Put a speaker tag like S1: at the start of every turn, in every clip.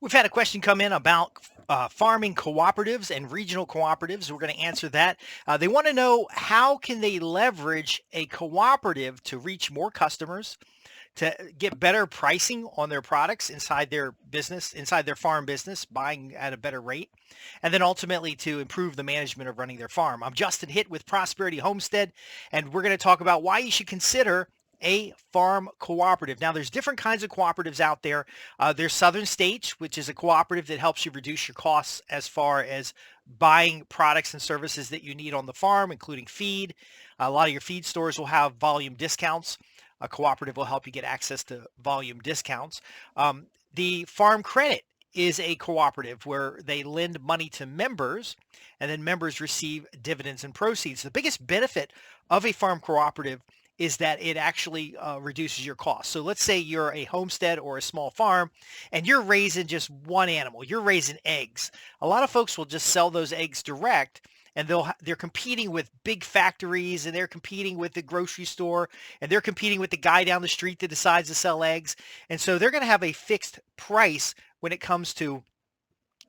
S1: We've had a question come in about farming cooperatives and regional cooperatives. We're going to answer that. They want to know how can they leverage a cooperative to reach more customers, to get better pricing on their products inside their business, inside their farm business, buying at a better rate, and then ultimately to improve the management of running their farm. I'm Justin Hitt with Prosperity Homestead, and we're going to talk about why you should consider a farm cooperative. Now, there's different kinds of cooperatives out there. There's Southern States, which is a cooperative that helps you reduce your costs as far as buying products and services that you need on the farm, including feed. A lot of your feed stores will have volume discounts. A cooperative will help you get access to volume discounts. The Farm Credit is a cooperative where they lend money to members and then members receive dividends and proceeds. The biggest benefit of a farm cooperative is that it actually reduces your costs. So let's say you're a homestead or a small farm and you're raising just one animal. You're raising eggs. A lot of folks will just sell those eggs direct, and they're competing with big factories, and they're competing with the grocery store, and they're competing with the guy down the street that decides to sell eggs. And so they're going to have a fixed price when it comes to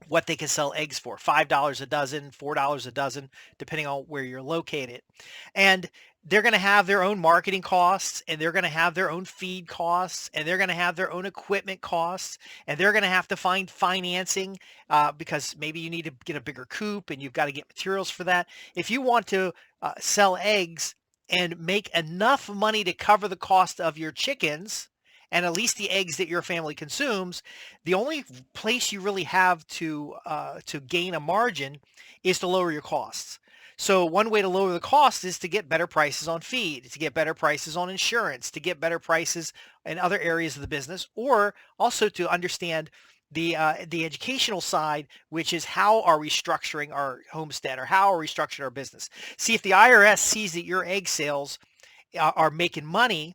S1: what they can sell eggs for. $5 a dozen, $4 a dozen, depending on where you're located. And they're going to have their own marketing costs, and they're going to have their own feed costs, and they're going to have their own equipment costs, and they're going to have to find financing because maybe you need to get a bigger coop and you've got to get materials for that. If you want to sell eggs and make enough money to cover the cost of your chickens and at least the eggs that your family consumes, the only place you really have to gain a margin is to lower your costs. So one way to lower the cost is to get better prices on feed, to get better prices on insurance, to get better prices in other areas of the business, or also to understand the educational side, which is how are we structuring our homestead, or how are we structuring our business. See, if the IRS sees that your egg sales are making money,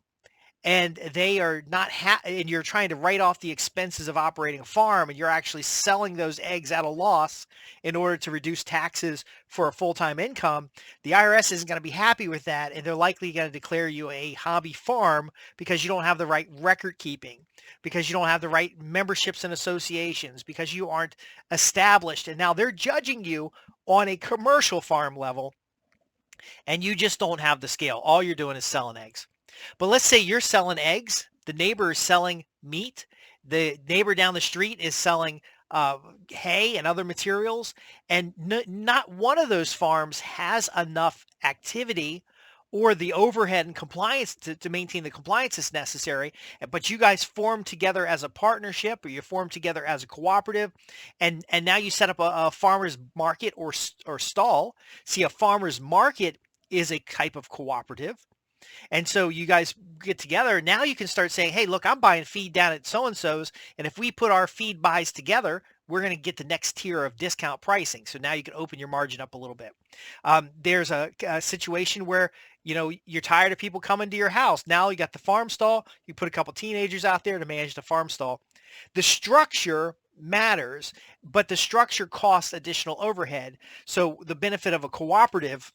S1: and they are not and you're trying to write off the expenses of operating a farm, and you're actually selling those eggs at a loss in order to reduce taxes for a full-time income, the IRS isn't going to be happy with that, and they're likely going to declare you a hobby farm because you don't have the right record keeping, because you don't have the right memberships and associations, because you aren't established, and now they're judging you on a commercial farm level, and you just don't have the scale. All you're doing is selling eggs. But let's say you're selling eggs, the neighbor is selling meat, the neighbor down the street is selling hay and other materials, and not one of those farms has enough activity or the overhead and compliance to maintain the compliance that's necessary. But you guys form together as a partnership, or you form together as a cooperative, and now you set up a farmer's market or stall. See, a farmer's market is a type of cooperative. And so you guys get together. Now you can start saying, hey, look, I'm buying feed down at so-and-so's. And if we put our feed buys together, we're going to get the next tier of discount pricing. So now you can open your margin up a little bit. There's a situation where, you're tired of people coming to your house. Now you got the farm stall. You put a couple teenagers out there to manage the farm stall. The structure matters, but the structure costs additional overhead. So the benefit of a cooperative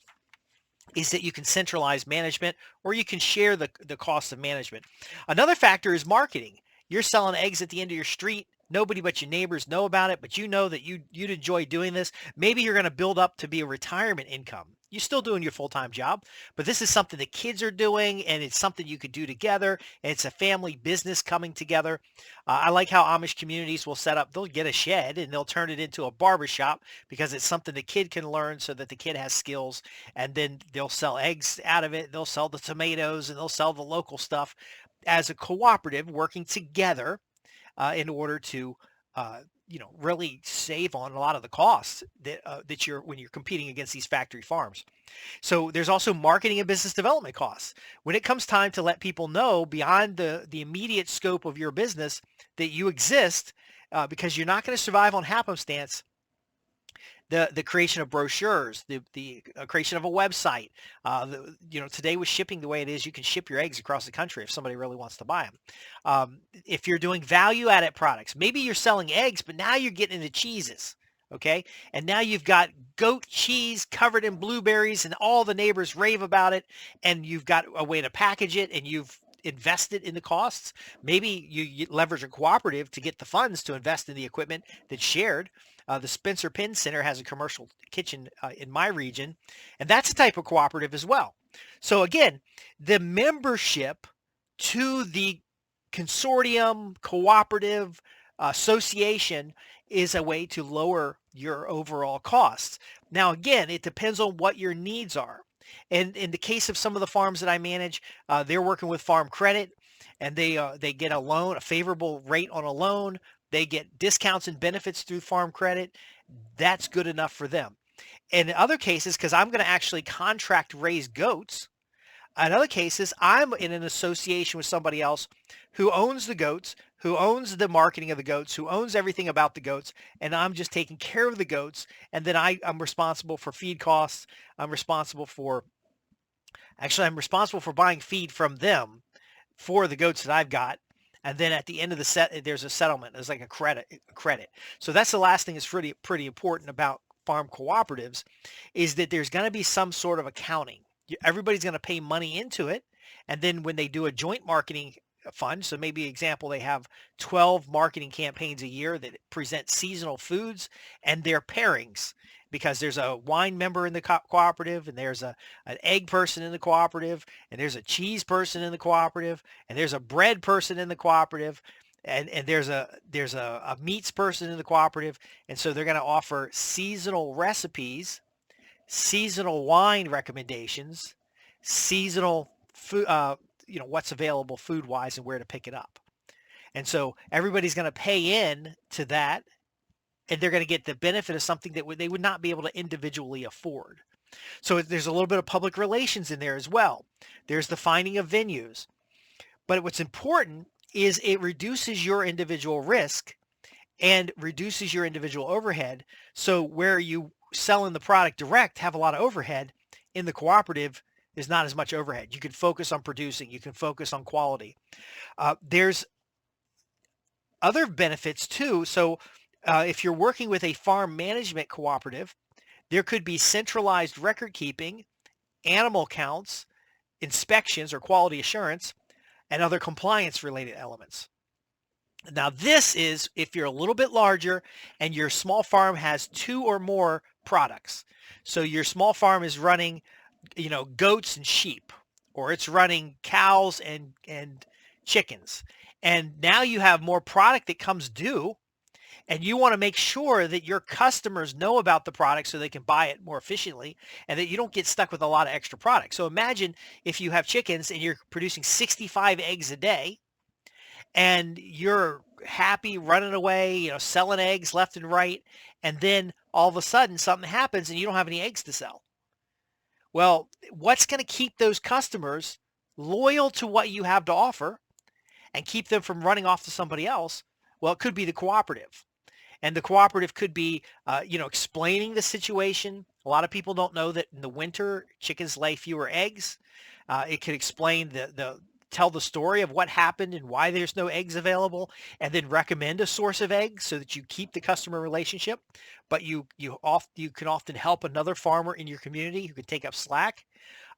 S1: is that you can centralize management, or you can share the cost of management. Another factor is marketing. You're selling eggs at the end of your street. Nobody but your neighbors know about it, but you know that you'd enjoy doing this. Maybe you're going to build up to be a retirement income. You're still doing your full-time job, but this is something the kids are doing, and it's something you could do together, and it's a family business coming together. I like how Amish communities will set up, they'll get a shed and they'll turn it into a barber shop because it's something the kid can learn so that the kid has skills, and then they'll sell eggs out of it. They'll sell the tomatoes, and they'll sell the local stuff as a cooperative working together in order to really save on a lot of the costs that you're when you're competing against these factory farms. So there's also marketing and business development costs. When it comes time to let people know beyond the immediate scope of your business that you exist, because you're not going to survive on happenstance, the creation of brochures, the creation of a website. Today with shipping the way it is, you can ship your eggs across the country if somebody really wants to buy them. If you're doing value-added products, maybe you're selling eggs, but now you're getting into cheeses. Okay. And now you've got goat cheese covered in blueberries, and all the neighbors rave about it. And you've got a way to package it, and you've invested in the costs. Maybe you leverage a cooperative to get the funds to invest in the equipment that's shared. The Spencer Penn Center has a commercial kitchen in my region, and that's a type of cooperative as well. So again, the membership to the consortium, cooperative, association is a way to lower your overall costs. Now, again, it depends on what your needs are. And in the case of some of the farms that I manage, they're working with farm credit, and they get a loan, a favorable rate on a loan. They get discounts and benefits through farm credit. That's good enough for them. And in other cases, because I'm going to actually contract raise goats, in other cases, I'm in an association with somebody else who owns the goats, who owns the marketing of the goats, who owns everything about the goats, and I'm just taking care of the goats. And then I'm responsible for feed costs. I'm responsible for buying feed from them for the goats that I've got. And then at the end of the set, there's a settlement. There's like a credit. So that's the last thing that's pretty important about farm cooperatives, is that there's going to be some sort of accounting. Everybody's going to pay money into it. And then when they do a joint marketing fund, so maybe example, they have 12 marketing campaigns a year that present seasonal foods and their pairings, because there's a wine member in the cooperative, and there's an egg person in the cooperative, and there's a cheese person in the cooperative, and there's a bread person in the cooperative, and there's a meats person in the cooperative. And so they're going to offer seasonal recipes, seasonal wine recommendations, seasonal food, what's available food wise and where to pick it up. And so everybody's going to pay in to that, and they're going to get the benefit of something that they would not be able to individually afford. So there's a little bit of public relations in there as well. There's the finding of venues. But what's important is it reduces your individual risk and reduces your individual overhead. So where you selling the product direct have a lot of overhead, in the cooperative is not as much overhead. You can focus on producing. You can focus on quality. There's other benefits too. So if you're working with a farm management cooperative, there could be centralized record keeping, animal counts, inspections or quality assurance, and other compliance related elements. Now this is if you're a little bit larger and your small farm has 2 or more products. So your small farm is running, goats and sheep, or it's running cows and chickens. And now you have more product that comes due, and you want to make sure that your customers know about the product so they can buy it more efficiently, and that you don't get stuck with a lot of extra product. So imagine if you have chickens and you're producing 65 eggs a day, and you're happy running away, selling eggs left and right. And then all of a sudden something happens and you don't have any eggs to sell. Well, what's going to keep those customers loyal to what you have to offer and keep them from running off to somebody else? Well, it could be the cooperative. And the cooperative could be, explaining the situation. A lot of people don't know that in the winter, chickens lay fewer eggs. It could explain tell the story of what happened and why there's no eggs available, and then recommend a source of eggs so that you keep the customer relationship. But you can often help another farmer in your community who can take up slack.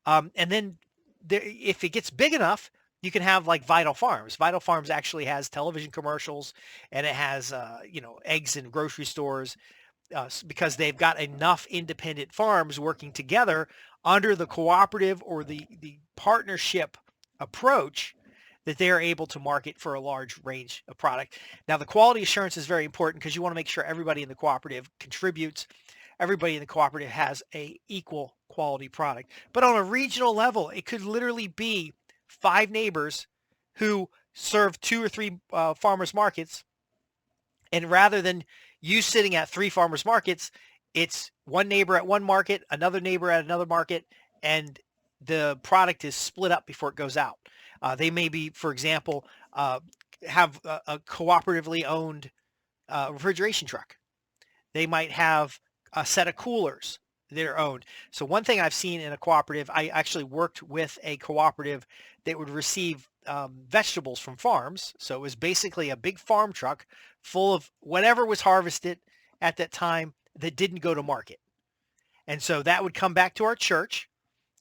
S1: And then if it gets big enough, you can have like Vital Farms. Vital Farms actually has television commercials, and it has eggs in grocery stores, because they've got enough independent farms working together under the cooperative or the partnership approach, that they're able to market for a large range of product. Now, the quality assurance is very important because you want to make sure everybody in the cooperative contributes. Everybody in the cooperative has a equal quality product. But on a regional level, it could literally be 5 neighbors who serve 2 or 3 farmers markets. And rather than you sitting at 3 farmers markets, it's one neighbor at one market, another neighbor at another market, and the product is split up before it goes out. They may be, for example, have a cooperatively owned refrigeration truck. They might have a set of coolers that are owned. So one thing I've seen in a cooperative, I actually worked with a cooperative that would receive vegetables from farms. So it was basically a big farm truck full of whatever was harvested at that time that didn't go to market. And so that would come back to our church.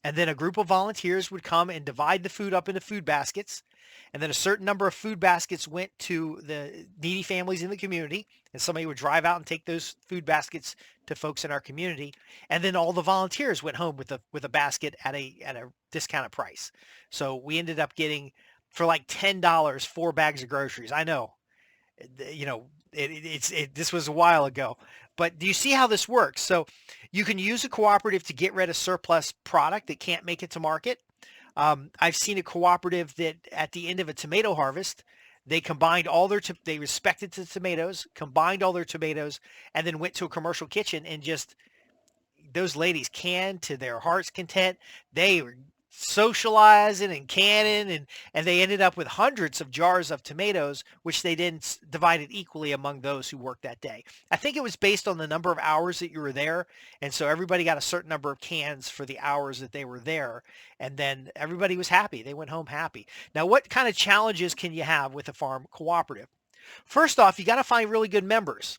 S1: And then a group of volunteers would come and divide the food up into food baskets. and then a certain number of food baskets went to the needy families in the community, and somebody would drive out and take those food baskets to folks in our community, and then all the volunteers went home with a basket at a discounted price. So we ended up getting for like $10 4 bags of groceries. I know, you know, this was a while ago, but do you see how this works? So you can use a cooperative to get rid of surplus product that can't make it to market. I've seen a cooperative that at the end of a tomato harvest, they combined all they respected the tomatoes, combined all their tomatoes, and then went to a commercial kitchen and just those ladies canned to their heart's content. They were socializing and canning, and they ended up with hundreds of jars of tomatoes, which they then divided equally among those who worked that day. I think it was based on the number of hours that you were there, and so everybody got a certain number of cans for the hours that they were there, and then everybody was happy. They went home happy. Now, what kind of challenges can you have with a farm cooperative? First off, you got to find really good members.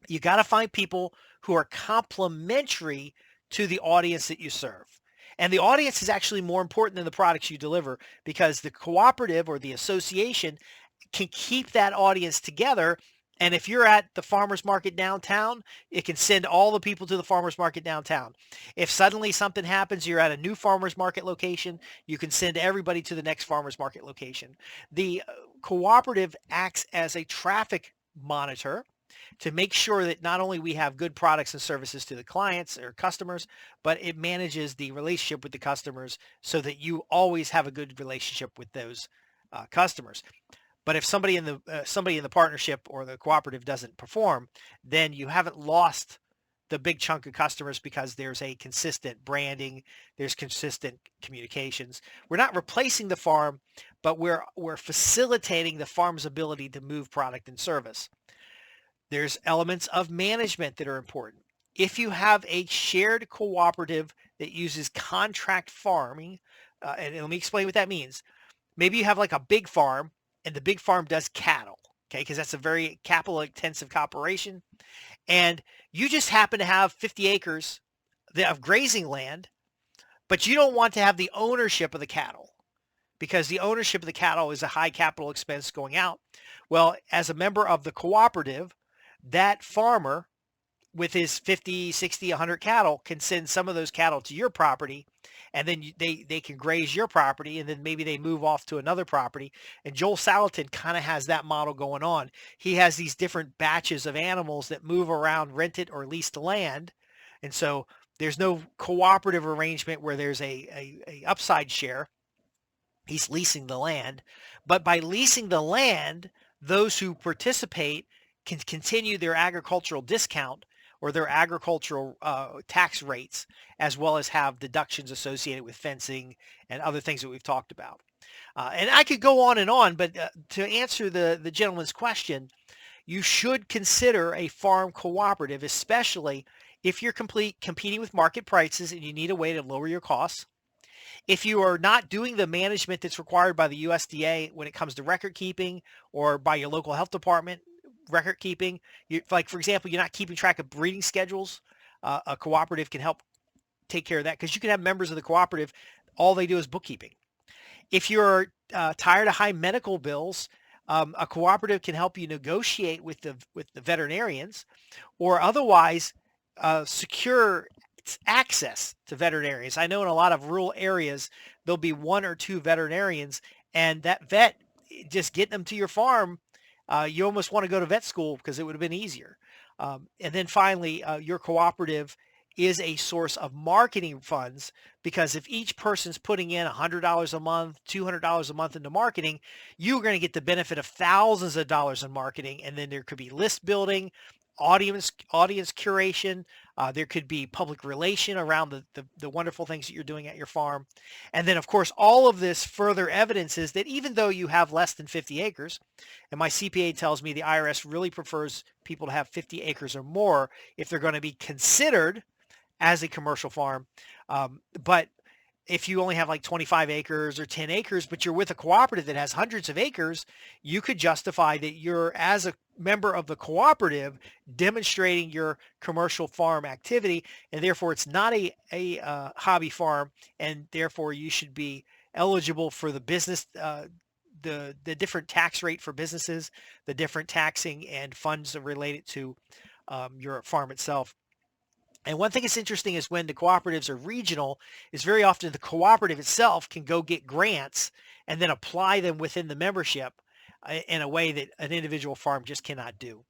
S1: You got to find people who are complementary to the audience that you serve. And the audience is actually more important than the products you deliver, because the cooperative or the association can keep that audience together. And if you're at the farmer's market downtown, it can send all the people to the farmer's market downtown. If suddenly something happens, you're at a new farmer's market location, you can send everybody to the next farmer's market location. The cooperative acts as a traffic monitor to make sure that not only we have good products and services to the clients or customers, but it manages the relationship with the customers so that you always have a good relationship with those customers. But if somebody in the partnership or the cooperative doesn't perform, then you haven't lost the big chunk of customers, because there's a consistent branding, there's consistent communications. We're not replacing the farm, but we're facilitating the farm's ability to move product and service. There's elements of management that are important. If you have a shared cooperative that uses contract farming, and let me explain what that means. Maybe you have like a big farm, and the big farm does cattle, okay, because that's a very capital intensive operation. And you just happen to have 50 acres of grazing land, but you don't want to have the ownership of the cattle, because the ownership of the cattle is a high capital expense going out. Well, as a member of the cooperative, that farmer with his 50, 60, 100 cattle can send some of those cattle to your property, and then they can graze your property, and then maybe they move off to another property. And Joel Salatin kind of has that model going on. He has these different batches of animals that move around rented or leased land. And so there's no cooperative arrangement where there's a upside share. He's leasing the land. But by leasing the land, those who participate can continue their agricultural discount or their agricultural tax rates, as well as have deductions associated with fencing and other things that we've talked about. And I could go on, but to answer the gentleman's question, you should consider a farm cooperative, especially if you're competing with market prices and you need a way to lower your costs. If you are not doing the management that's required by the USDA when it comes to record keeping, or by your local health department record keeping, like, for example, you're not keeping track of breeding schedules, a cooperative can help take care of that, because you can have members of the cooperative, all they do is bookkeeping. If you're tired of high medical bills, a cooperative can help you negotiate with the veterinarians, or otherwise secure access to veterinarians. I know in a lot of rural areas, there'll be one or two veterinarians, and that vet, just getting them to your farm, you almost want to go to vet school because it would have been easier. And then finally, your cooperative is a source of marketing funds, because if each person's putting in $100 a month, $200 a month into marketing, you're going to get the benefit of thousands of dollars in marketing. And then there could be list building, audience curation. There could be public relation around the wonderful things that you're doing at your farm. And then, of course, all of this further evidences that even though you have less than 50 acres, and my CPA tells me the IRS really prefers people to have 50 acres or more if they're going to be considered as a commercial farm. But if you only have like 25 acres or 10 acres, but you're with a cooperative that has hundreds of acres, you could justify that you're, as a member of the cooperative, demonstrating your commercial farm activity, and therefore it's not a hobby farm, and therefore you should be eligible for the business the different tax rate for businesses, the different taxing and funds related to your farm itself. And one thing that's interesting is when the cooperatives are regional, is very often the cooperative itself can go get grants and then apply them within the membership in a way that an individual farm just cannot do.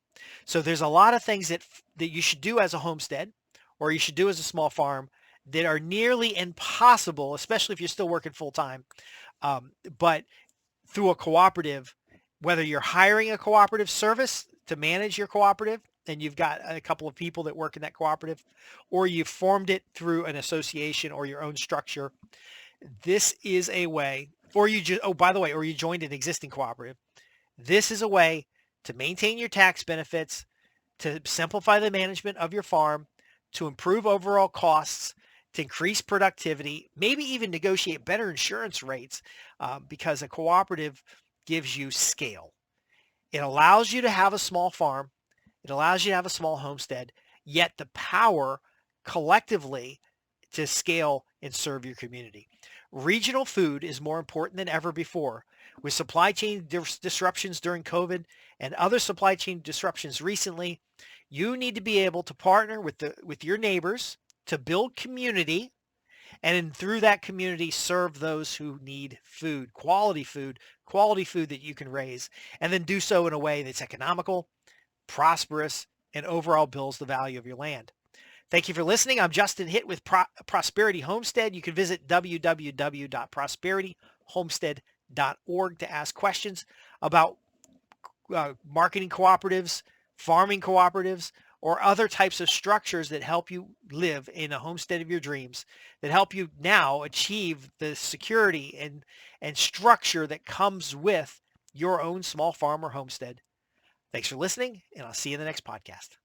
S1: So there's a lot of things that you should do as a homestead or you should do as a small farm that are nearly impossible, especially if you're still working full time. But through a cooperative, whether you're hiring a cooperative service to manage your cooperative and you've got a couple of people that work in that cooperative, or you've formed it through an association or your own structure, this is a way, or you just, oh, by the way, or you joined an existing cooperative. This is a way to maintain your tax benefits, to simplify the management of your farm, to improve overall costs, to increase productivity, maybe even negotiate better insurance rates because a cooperative gives you scale. It allows you to have a small farm. It allows you to have a small homestead, yet the power collectively to scale and serve your community. Regional food is more important than ever before. With supply chain disruptions during COVID and other supply chain disruptions recently, you need to be able to partner with your neighbors to build community, and through that community serve those who need food, quality food that you can raise, and then do so in a way that's economical, prosperous, and overall builds the value of your land. Thank you for listening. I'm Justin Hitt with Prosperity Homestead. You can visit www.prosperityhomestead.org to ask questions about marketing cooperatives, farming cooperatives, or other types of structures that help you live in a homestead of your dreams, that help you now achieve the security and structure that comes with your own small farm or homestead. Thanks for listening, and I'll see you in the next podcast.